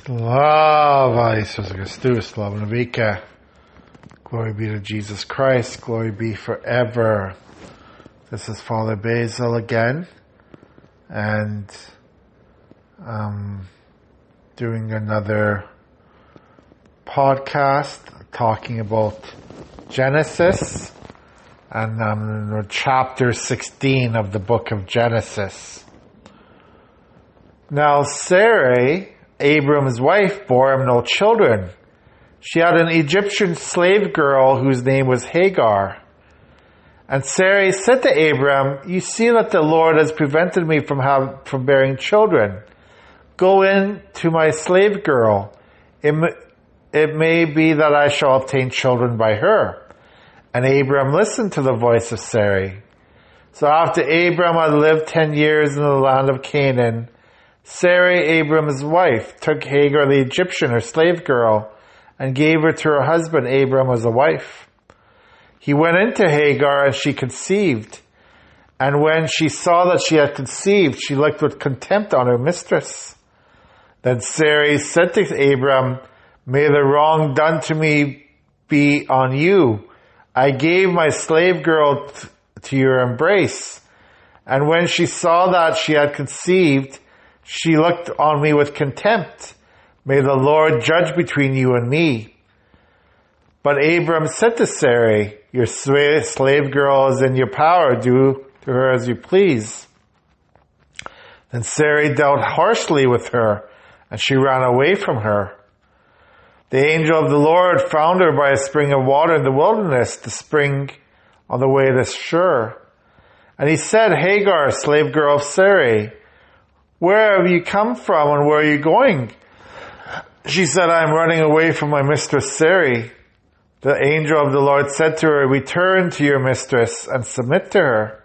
Slava Jesus Christus, slava navika. Glory be to Jesus Christ. Glory be forever. This is Father Basil again, and doing another podcast talking about Genesis, and in chapter 16 of the book of Genesis. Now Sarai, Abram's wife, bore him no children. She had an Egyptian slave girl whose name was Hagar. And Sarai said to Abram, "You see that the Lord has prevented me from bearing children. Go in to my slave girl. It may be that I shall obtain children by her." And Abram listened to the voice of Sarai. So after Abram had lived 10 years in the land of Canaan, Sarai, Abram's wife, took Hagar the Egyptian, her slave girl, and gave her to her husband Abram as a wife. He went into Hagar and she conceived. And when she saw that she had conceived, she looked with contempt on her mistress. Then Sarai said to Abram, "May the wrong done to me be on you. I gave my slave girl to your embrace. And when she saw that she had conceived, she looked on me with contempt. May the Lord judge between you and me." But Abram said to Sarai, "Your slave girl is in your power. Do to her as you please." Then Sarai dealt harshly with her, and she ran away from her. The angel of the Lord found her by a spring of water in the wilderness, the spring on the way to Shur. And he said, "Hagar, slave girl of Sarai, where have you come from and where are you going?" She said, "I am running away from my mistress Sarai." The angel of the Lord said to her, "Return to your mistress and submit to her."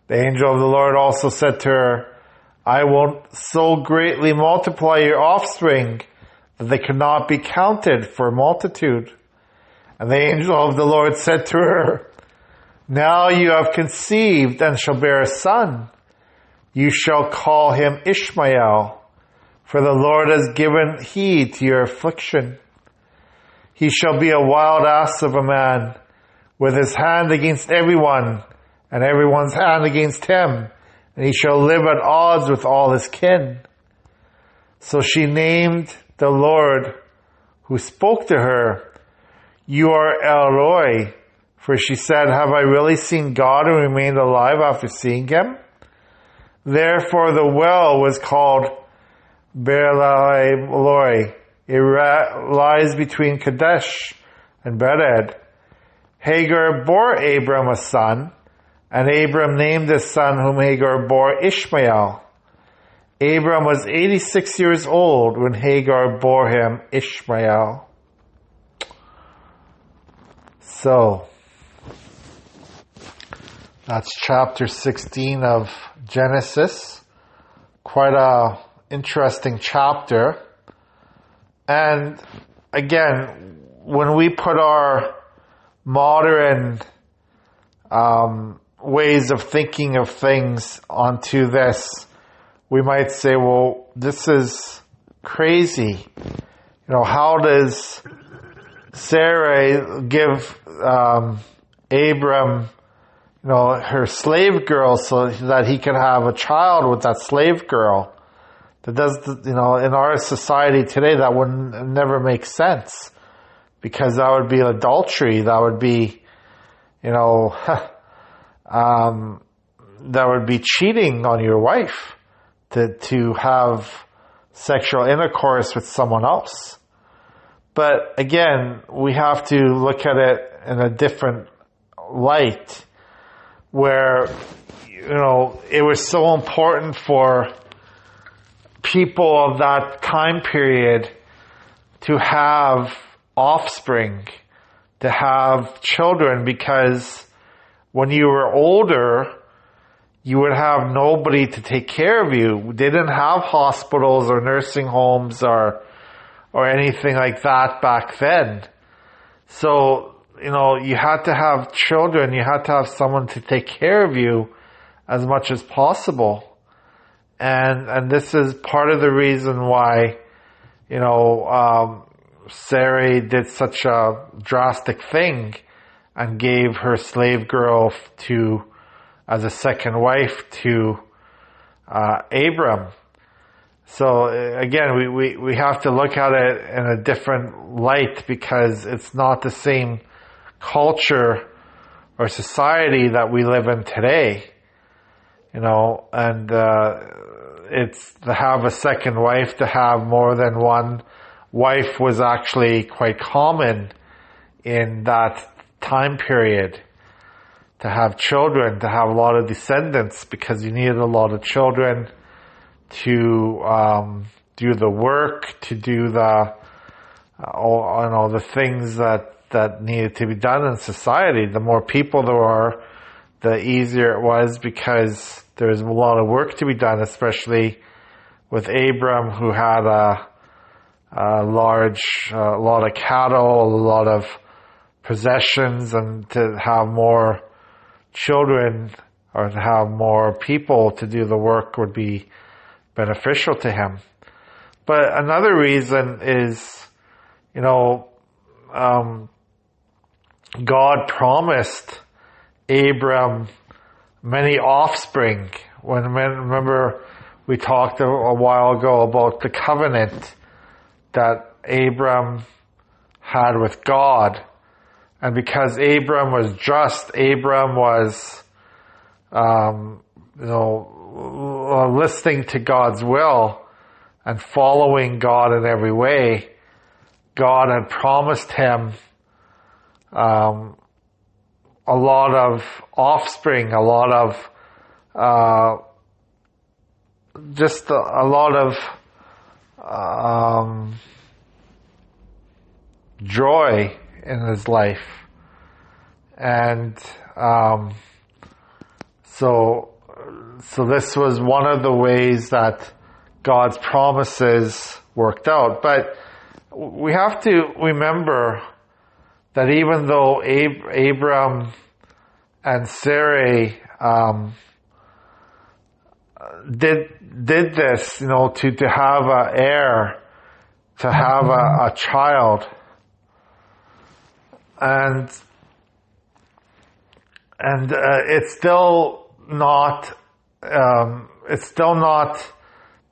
The angel of the Lord also said to her, "I will so greatly multiply your offspring that they cannot be counted for multitude." And the angel of the Lord said to her, "Now you have conceived and shall bear a son. You shall call him Ishmael, for the Lord has given heed to your affliction. He shall be a wild ass of a man, with his hand against everyone, and everyone's hand against him, and he shall live at odds with all his kin." So she named the Lord who spoke to her, "You are El Roi," for she said, "Have I really seen God and remained alive after seeing him?" Therefore the well was called Beer-lahai-roi. It lies between Kadesh and Bered. Hagar bore Abram a son, and Abram named his son whom Hagar bore Ishmael. Abram was 86 years old when Hagar bore him Ishmael. So, that's chapter 16 of Genesis. Quite a interesting chapter. And again, when we put our modern ways of thinking of things onto this, we might say, well, this is crazy. How does Sarai give Abram her slave girl so that he can have a child with that slave girl? That does, in our society today, that would never make sense, because that would be adultery. That would be, that would be cheating on your wife to have sexual intercourse with someone else. But again, we have to look at it in a different light, where, it was so important for people of that time period to have offspring, to have children, because when you were older, you would have nobody to take care of you. They didn't have hospitals or nursing homes or anything like that back then. So, you had to have children. You had to have someone to take care of you as much as possible. And this is part of the reason why Sarai did such a drastic thing and gave her slave girl as a second wife to Abram. So again, we have to look at it in a different light, because it's not the same culture or society that we live in today, and it's to have a second wife, to have more than one wife was actually quite common in that time period. To have children, to have a lot of descendants, because you needed a lot of children to do the work, to do the things that needed to be done in society. The more people there were, the easier it was, because there's a lot of work to be done, especially with Abram, who had a lot of cattle, a lot of possessions, and to have more children or to have more people to do the work would be beneficial to him. But another reason is, God promised Abram many offspring. Remember, we talked a while ago about the covenant that Abram had with God. And because Abram was just, Abram was, listening to God's will and following God in every way, God had promised him a lot of offspring, a lot of joy in his life. And so this was one of the ways that God's promises worked out. But we have to remember that even though Abram and Sarai did this, to have an heir, to have a child, and it's still not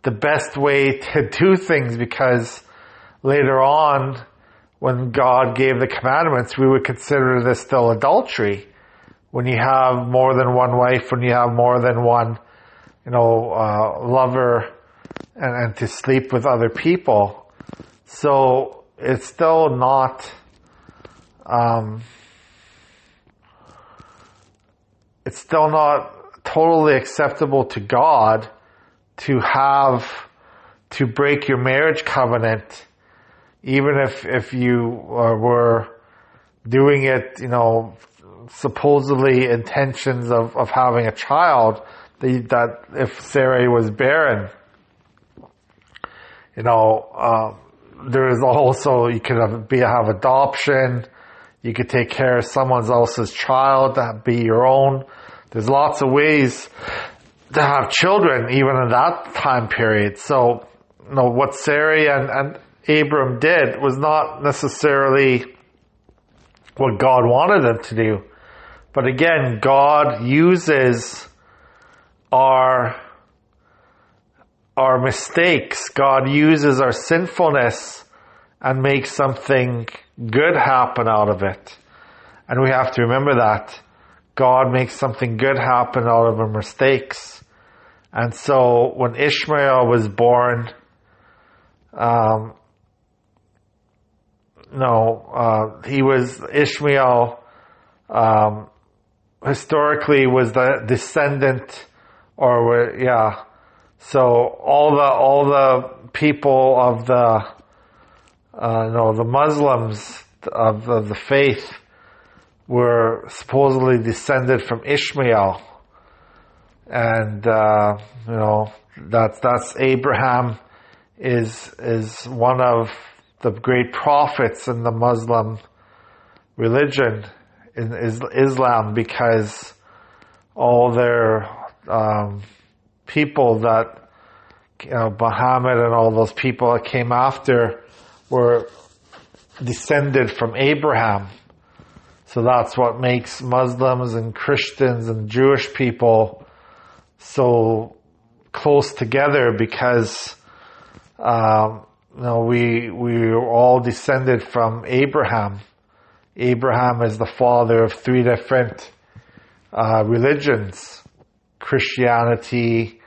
the best way to do things, because later on, when God gave the commandments, we would consider this still adultery. When you have more than one wife, when you have more than one, lover, and to sleep with other people. So it's still not, totally acceptable to God to break your marriage covenant, even if you were doing it, supposedly intentions of having a child, that if Sarai was barren, there is also, you could have adoption, you could take care of someone else's child, that be your own. There's lots of ways to have children, even in that time period. So, what Sarai and Abram did was not necessarily what God wanted them to do. But again, God uses our mistakes. God uses our sinfulness and makes something good happen out of it. And we have to remember that. God makes something good happen out of our mistakes. And so when Ishmael was born, Ishmael historically was the descendant, so all the people of the Muslims of the faith were supposedly descended from Ishmael, and that's Abraham is one of the great prophets in the Muslim religion, in Islam, because all their people that Muhammad and all those people that came after were descended from Abraham. So that's what makes Muslims and Christians and Jewish people so close together, because we are all descended from Abraham. Abraham is the father of three different religions: Christianity,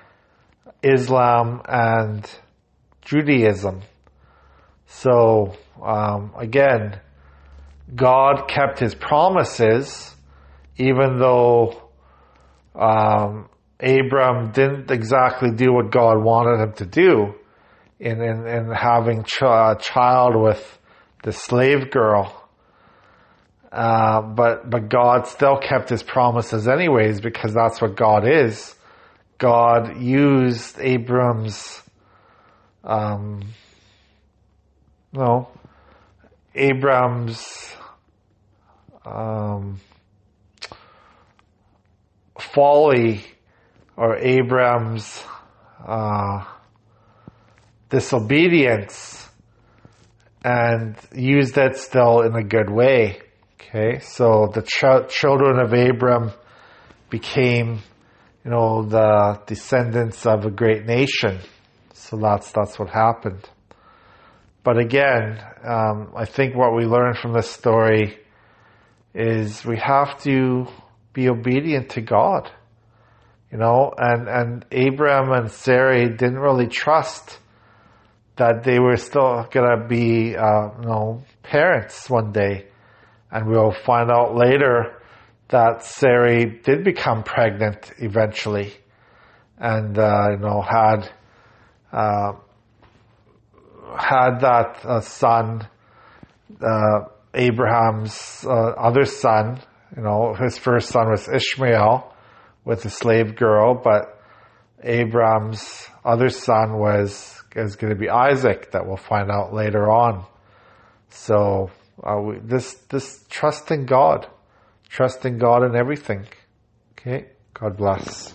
Islam, and Judaism. So again, God kept his promises, even though Abram didn't exactly do what God wanted him to do in having a child with the slave girl. But God still kept his promises anyways, because that's what God is. God used Abram's folly, or Abram's disobedience, and used it still in a good way. Okay, so the children of Abram became, the descendants of a great nation. So that's what happened. But again, I think what we learn from this story is we have to be obedient to God. And Abram and Sarai didn't really trust that they were still gonna be, parents one day. And we'll find out later that Sarai did become pregnant eventually, and had that son, Abraham's other son. His first son was Ishmael with a slave girl, but Abraham's other son is going to be Isaac, that we'll find out later on. So this trusting God in everything. Okay, God bless.